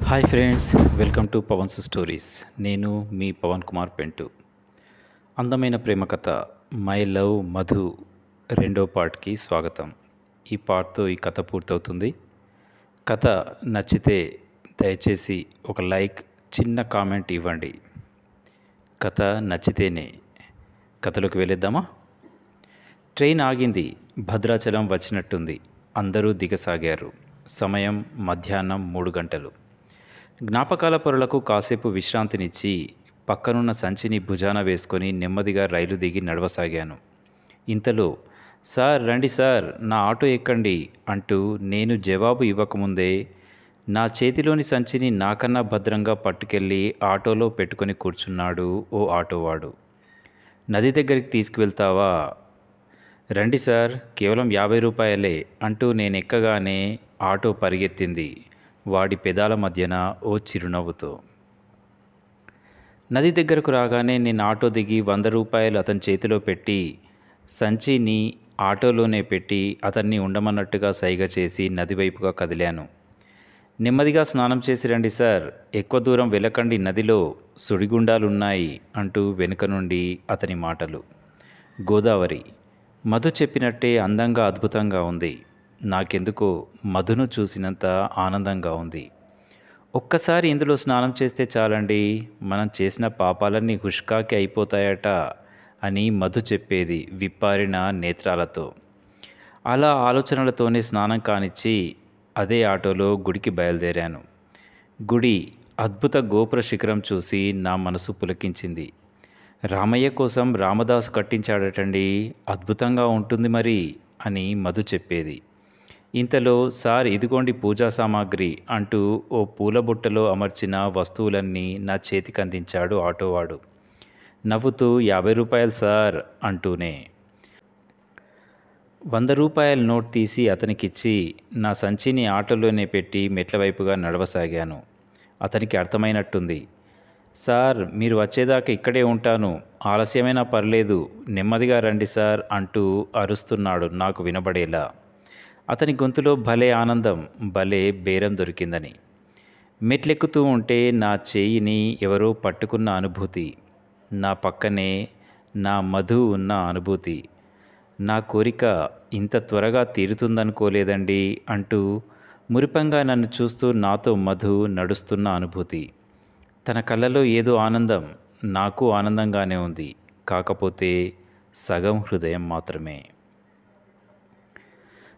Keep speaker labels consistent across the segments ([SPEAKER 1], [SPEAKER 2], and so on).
[SPEAKER 1] Hi friends, welcome to Pavan's stories. నేను మీ పవన్ కుమార్ పెంటు. అందమైన ప్రేమ కథ మై లవ్ మధు రెండో పార్ట్కి స్వాగతం. ఈ పార్ట్తో ఈ కథ పూర్తవుతుంది. కథ నచ్చితే దయచేసి ఒక లైక్, చిన్న కామెంట్ ఇవ్వండి. కథ నచ్చితేనే. కథలోకి వెళ్ళేద్దామా? ట్రైన్ ఆగింది. భద్రాచలం వచ్చినట్టుంది. అందరూ దిగసాగారు. సమయం మధ్యాహ్నం 3 గంటలు. జ్ఞాపకాల పొరలకు కాసేపు విశ్రాంతినిచ్చి పక్కనున్న సంచిని భుజాన వేసుకొని నెమ్మదిగా రైలు దిగి నడవసాగాను. ఇంతలో, సార్ రండి సార్, నా ఆటో ఎక్కండి అంటూ నేను జవాబు ఇవ్వకముందే నా చేతిలోని సంచిని నాకన్నా భద్రంగా పట్టుకెళ్ళి ఆటోలో పెట్టుకొని కూర్చున్నాడు ఓ ఆటోవాడు. నది దగ్గరికి తీసుకువెళ్తావా? రండి సార్, కేవలం 50 రూపాయలే అంటూ నేనెక్కగానే ఆటో పరిగెత్తింది వాడి పెదాల మధ్యన ఓ చిరునవ్వుతో. నది దగ్గరకు రాగానే నేను ఆటో దిగి 100 రూపాయలు అతని చేతిలో పెట్టి సంచిని ఆటోలోనే పెట్టి అతన్ని ఉండమన్నట్టుగా సైగ చేసి నది వైపుగా కదిలాను. నెమ్మదిగా స్నానం చేసి రండి సార్, ఎక్కువ దూరం వెళ్ళకండి, నదిలో సుడిగుండాలున్నాయి అంటూ వెనుక నుండి అతని మాటలు. గోదావరి మధు చెప్పినట్టే అందంగా అద్భుతంగా ఉంది. నాకెందుకో మధును చూసినంత ఆనందంగా ఉంది. ఒక్కసారి ఇందులో స్నానం చేస్తే చాలండి, మనం చేసిన పాపాలన్నీ హుష్కాకి అయిపోతాయట అని మధు చెప్పేది విప్పారిన నేత్రాలతో. అలా ఆలోచనలతోనే స్నానం కానిచ్చి అదే ఆటోలో గుడికి బయలుదేరాను. గుడి అద్భుత గోపుర శిఖరం చూసి నా మనసు పులకించింది. రామయ్య కోసం రామదాసు కట్టించాడటండి, అద్భుతంగా ఉంటుంది మరి అని మధు చెప్పేది. ఇంతలో, సార్ ఇదిగోండి పూజా సామాగ్రి అంటూ ఓ పూల బుట్టలో అమర్చిన వస్తువులన్నీ నా చేతికి అందించాడు ఆటోవాడు. నవ్వుతూ 50 రూపాయలు సార్ అంటూనే 100 రూపాయల నోట్ తీసి అతనికిచ్చి నా సంచిని ఆటోలోనే పెట్టి మెట్ల వైపుగా నడవసాగాను. అతనికి అర్థమైనట్టుంది. సార్ మీరు వచ్చేదాకా ఇక్కడే ఉంటాను, ఆలస్యమైనా పర్లేదు, నెమ్మదిగా రండి సార్ అంటూ అరుస్తున్నాడు నాకు వినబడేలా. అతని గొంతులో భలే ఆనందం, భలే బేరం దొరికిందని. మెట్లెక్కుతూ ఉంటే నా చేయిని ఎవరో పట్టుకున్న అనుభూతి, నా పక్కనే నా మధు ఉన్న అనుభూతి. నా కోరిక ఇంత త్వరగా తీరుతుందనుకోలేదండి అంటూ మురిపంగా నన్ను చూస్తూ నాతో మధు నడుస్తున్న అనుభూతి. తన కళ్ళలో ఏదో ఆనందం, నాకు ఆనందంగానే ఉంది, కాకపోతే సగం హృదయం మాత్రమే.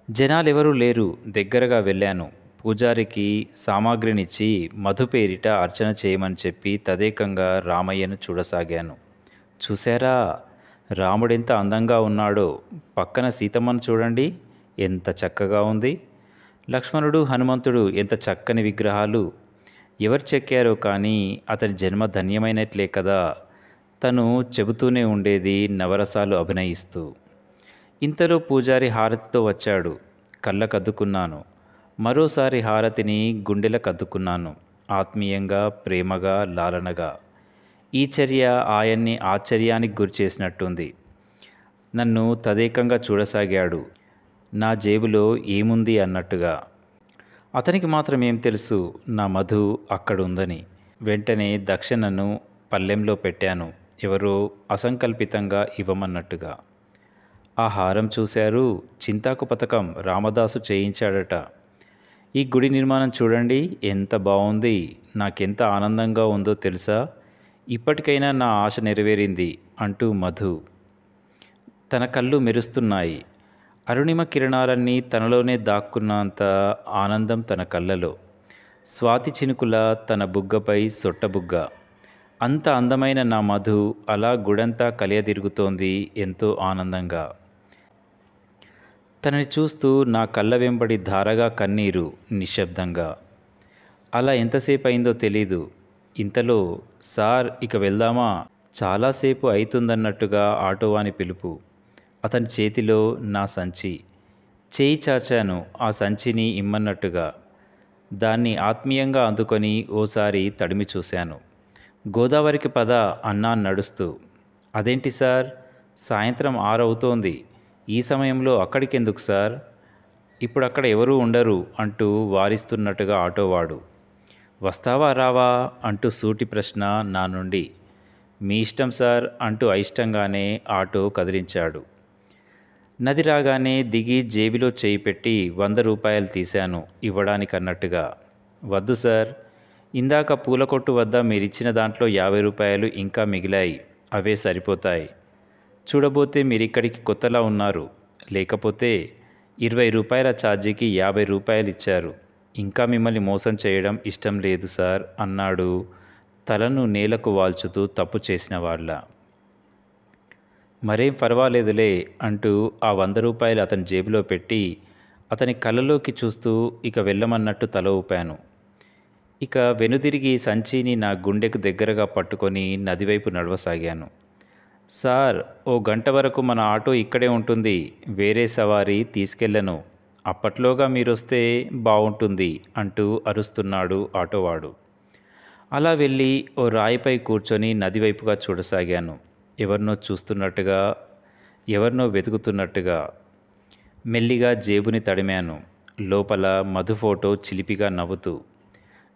[SPEAKER 1] జనాలెవరూ లేరు. దగ్గరగా వెళ్ళాను. పూజారికి సామాగ్రినిచ్చి మధు పేరిట అర్చన చేయమని చెప్పి తదేకంగా రామయ్యను చూడసాగాను. చూశారా, రాముడెంత అందంగా ఉన్నాడో, పక్కన సీతమ్మను చూడండి, ఎంత చక్కగా ఉంది. లక్ష్మణుడు, హనుమంతుడు ఎంత చక్కని విగ్రహాలు. ఎవరు చెక్కారో కానీ అతని జన్మ ధన్యమైనట్లే కదా. తను చెబుతూనే ఉండేది నవరసాలు అభినయిస్తూ. ఇంతలో పూజారి హారతితో వచ్చాడు. కళ్ళకద్దుకున్నాను. మరోసారి హారతిని గుండెలకద్దుకున్నాను. ఆత్మీయంగా, ప్రేమగా, లాలనగా. ఈ చర్య ఆయన్ని ఆశ్చర్యానికి గురిచేసినట్టుంది. నన్ను తదేకంగా చూడసాగాడు, నా జేబులో ఏముంది అన్నట్టుగా. అతనికి మాత్రం ఏం తెలుసు నా మధు అక్కడుందని. వెంటనే దక్షిణను పళ్ళెంలో పెట్టాను, ఎవరో అసంకల్పితంగా ఇవ్వమన్నట్టుగా. ఆ హారం చూశారు, చింతాకు పథకం రామదాసు చేయించాడట. ఈ గుడి నిర్మాణం చూడండి, ఎంత బాగుంది, నాకెంత ఆనందంగా ఉందో తెలుసా. ఇప్పటికైనా నా ఆశ నెరవేరింది అంటూ మధు. తన కళ్ళు మెరుస్తున్నాయి. అరుణిమ కిరణాలన్నీ తనలోనే దాక్కున్నంత ఆనందం తన కళ్ళలో. స్వాతి చినుకుల తన బుగ్గపై సొట్టబుగ్గ. అంత అందమైన నా మధు అలా గుడంతా కలియదిరుగుతోంది ఎంతో ఆనందంగా. తనని చూస్తూ నా కళ్ళ వెంబడి ధారగా కన్నీరు నిశ్శబ్దంగా. అలా ఎంతసేపు అయిందో తెలీదు. ఇంతలో, సార్ ఇక వెళ్దామా, చాలాసేపు అవుతుందన్నట్టుగా ఆటోవాని పిలుపు. అతని చేతిలో నా సంచి. చేయి చాచాను ఆ సంచిని ఇమ్మన్నట్టుగా. దాన్ని ఆత్మీయంగా అందుకొని ఓసారి తడిమి చూశాను. గోదావరికి పద అన్నా నడుస్తూ. అదేంటి సార్, సాయంత్రం 6 అవుతోంది, ఈ సమయంలో అక్కడికెందుకు సార్, ఇప్పుడు అక్కడ ఎవరూ ఉండరు అంటూ వారిస్తున్నట్టుగా ఆటోవాడు. వస్తావా రావా అంటూ సూటి ప్రశ్న నా నుండి. మీ ఇష్టం సార్ అంటూ అయిష్టంగానే ఆటో కదిలించాడు. నది రాగానే దిగి జేబులో చేయి పెట్టి 100 రూపాయలు తీశాను ఇవ్వడానికన్నట్టుగా. వద్దు సార్, ఇందాక పూల కొట్టు వద్ద మీరిచ్చిన దాంట్లో 50 రూపాయలు ఇంకా మిగిలాయి, అవే సరిపోతాయి. చూడబోతే మీరిక్కడికి కొత్తలా ఉన్నారు, లేకపోతే 20 రూపాయల ఛార్జీకి 50 రూపాయలు ఇచ్చారు. ఇంకా మిమ్మల్ని మోసం చేయడం ఇష్టం లేదు సార్ అన్నాడు తలను నేలకు వాల్చుతూ తప్పు చేసిన వాళ్ళ. మరేం పర్వాలేదులే అంటూ ఆ 100 రూపాయలు అతని జేబులో పెట్టి అతని కళ్ళలోకి చూస్తూ ఇక వెళ్ళమన్నట్టు తల ఊపాను. ఇక వెనుదిరిగి సంచిని నా గుండెకు దగ్గరగా పట్టుకొని నదివైపు నడవసాగాను. సార్, ఓ గంట వరకు మన ఆటో ఇక్కడే ఉంటుంది, వేరే సవారీ తీసుకెళ్ళను. అప్పట్లోగా మీరొస్తే బావుంటుంది అంటూ అరుస్తున్నాడు ఆటోవాడు. అలా వెళ్ళి ఓ రాయిపై కూర్చొని నదివైపుగా చూడసాగాను. ఎవరినో చూస్తున్నట్టుగా, ఎవరినో వెతుకుతున్నట్టుగా. మెల్లిగా జేబుని తడిమాను. లోపల మధు ఫోటో చిలిపిగా నవ్వుతూ.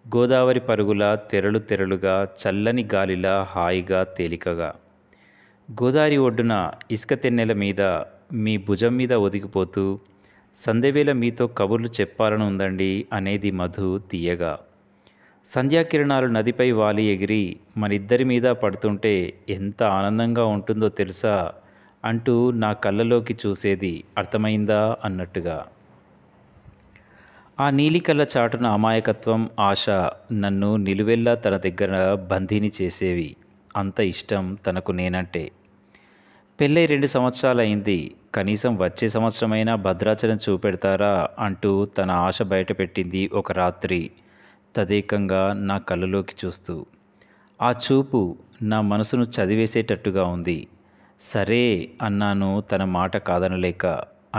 [SPEAKER 1] గోదావరి పరుగుల తెరలు తెరలుగా, చల్లని గాలిలా, హాయిగా, తేలికగా. గోదావరి ఒడ్డున ఇసుక తెన్నెల మీద మీ భుజం మీద ఒదిగిపోతూ, సంధ్యవేళ మీతో కబుర్లు చెప్పాలని ఉందండి అనేది మధు తీయగా. సంధ్యాకిరణాలు నదిపై వాలి ఎగిరి మనిద్దరి మీద పడుతుంటే ఎంత ఆనందంగా ఉంటుందో తెలుసా అంటూ నా కళ్ళలోకి చూసేది, అర్థమైందా అన్నట్టుగా. ఆ నీలికళ్ళ చాటున అమాయకత్వం, ఆశ నన్ను నిలువెల్లా తన దగ్గర బందీని చేసేవి. అంత ఇష్టం తనకు నేనంటే. పెళ్ళై 2 సంవత్సరాలైంది, కనీసం వచ్చే సంవత్సరమైనా భద్రాచలం చూపెడతారా అంటూ తన ఆశ బయటపెట్టింది ఒక రాత్రి తదేకంగా నా కళ్ళలోకి చూస్తూ. ఆ చూపు నా మనసును చదివేసేటట్టుగా ఉంది. సరే అన్నాను తన మాట కాదనలేక.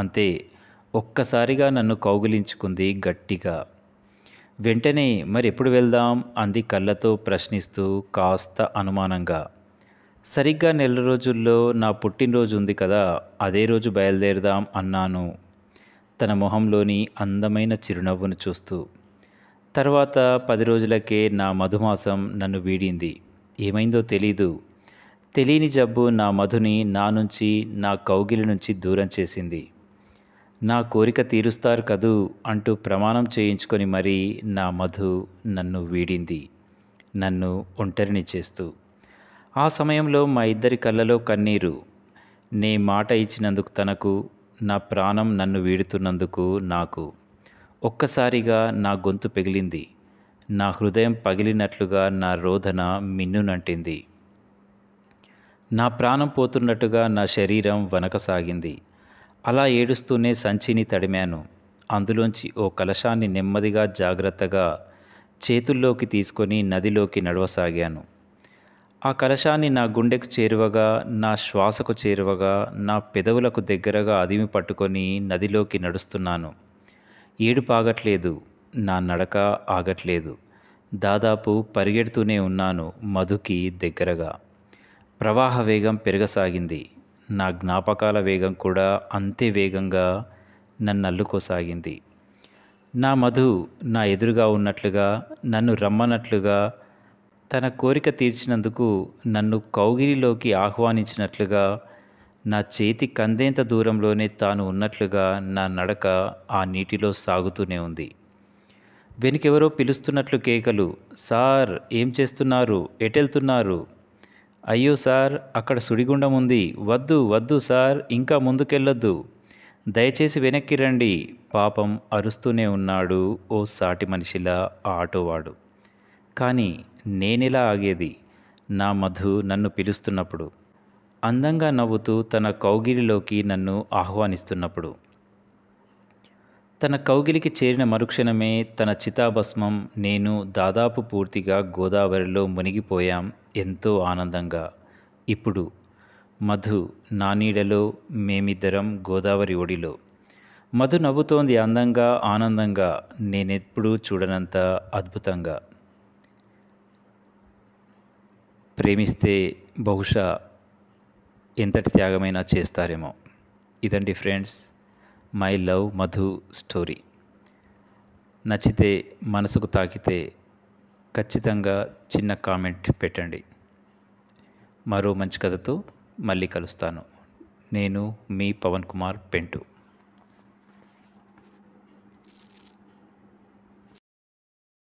[SPEAKER 1] అంతే, ఒక్కసారిగా నన్ను కౌగిలించుకుంది గట్టిగా. వెంటనే మరెప్పుడు వెళ్దాం అంది కళ్ళతో ప్రశ్నిస్తూ, కాస్త అనుమానంగా. సరిగ్గా 4 రోజుల్లో నా పుట్టినరోజు ఉంది కదా, అదే రోజు బయలుదేరదాం అన్నాను తన మొహంలోని అందమైన చిరునవ్వును చూస్తూ. తర్వాత 10 రోజులకే నా మధుమాసం నన్ను వీడింది. ఏమైందో తెలీదు. తెలియని జబ్బు నా మధుని నా నుంచి, నా కౌగిలి నుంచి దూరం చేసింది. నా కోరిక తీరుస్తారు కదూ అంటూ ప్రమాణం చేయించుకొని మరీ నా మధు నన్ను వీడింది, నన్ను ఒంటరిని చేస్తూ. ఆ సమయంలో మా ఇద్దరి కళ్ళలో కన్నీరు. నే మాట ఇచ్చినందుకు తనకు, నా ప్రాణం నన్ను వీడుతున్నందుకు నాకు. ఒక్కసారిగా నా గొంతు పెగిలింది. నా హృదయం పగిలినట్లుగా నా రోదన మిన్నునంటింది. నా ప్రాణం పోతున్నట్టుగా నా శరీరం వనకసాగింది. అలా ఏడుస్తూనే సంచిని తడిమాను. అందులోంచి ఓ కలశాన్ని నెమ్మదిగా, జాగ్రత్తగా చేతుల్లోకి తీసుకొని నదిలోకి నడవసాగాను. ఆ కలశాన్ని నా గుండెకు చేరువగా, నా శ్వాసకు చేరువగా, నా పెదవులకు దగ్గరగా అదిమి పట్టుకొని నదిలోకి నడుస్తున్నాను. ఏడుపు ఆగట్లేదు, నా నడక ఆగట్లేదు. దాదాపు పరిగెడుతూనే ఉన్నాను మధుకి దగ్గరగా. ప్రవాహ వేగం పెరగసాగింది. నా జ్ఞాపకాల వేగం కూడా అంతే వేగంగా నన్నల్లుకోసాగింది. నా మధు నా ఎదురుగా ఉన్నట్లుగా, నన్ను రమ్మన్నట్లుగా, తన కోరిక తీర్చినందుకు నన్ను కౌగిలిలోకి ఆహ్వానించినట్లుగా, నా చేతి కందేంత దూరంలోనే తాను ఉన్నట్లుగా నా నడక ఆ నీటిలో సాగుతూనే ఉంది. వెనుకెవరో పిలుస్తున్నట్లు కేకలు. సార్, ఏం చేస్తున్నారు? ఎటెళ్తున్నారు? అయ్యో సార్, అక్కడ సుడిగుండం ఉంది, వద్దు వద్దు సార్, ఇంకా ముందుకెళ్ళొద్దు, దయచేసి వెనక్కి రండి. పాపం అరుస్తూనే ఉన్నాడు ఓ సాటి మనిషిలా ఆ ఆటోవాడు. కానీ నేనెలా ఆగేది నా మధు నన్ను పిలుస్తున్నప్పుడు, అందంగా నవ్వుతూ తన కౌగిలిలోకి నన్ను ఆహ్వానిస్తున్నప్పుడు. తన కౌగిలికి చేరిన మరుక్షణమే తన చితాభస్మం, నేను దాదాపు పూర్తిగా గోదావరిలో మునిగిపోయాం ఎంతో ఆనందంగా. ఇప్పుడు మధు నా నీడలో, మేమిద్దరం గోదావరి ఒడిలో. మధు నవ్వుతోంది అందంగా, ఆనందంగా, నేనెప్పుడూ చూడనంత అద్భుతంగా. ప్రేమిస్తే బహుశా ఎంతటి త్యాగమైనా చేస్తారేమో. ఇదండి friends, my love Madhu story. నచ్చితే, మనసుకు తాకితే ఖచ్చితంగా చిన్న కామెంట్ పెట్టండి. మరో మంచి కథతో మళ్ళీ కలుస్తాను. నేను మీ పవన్ కుమార్ పెంటు.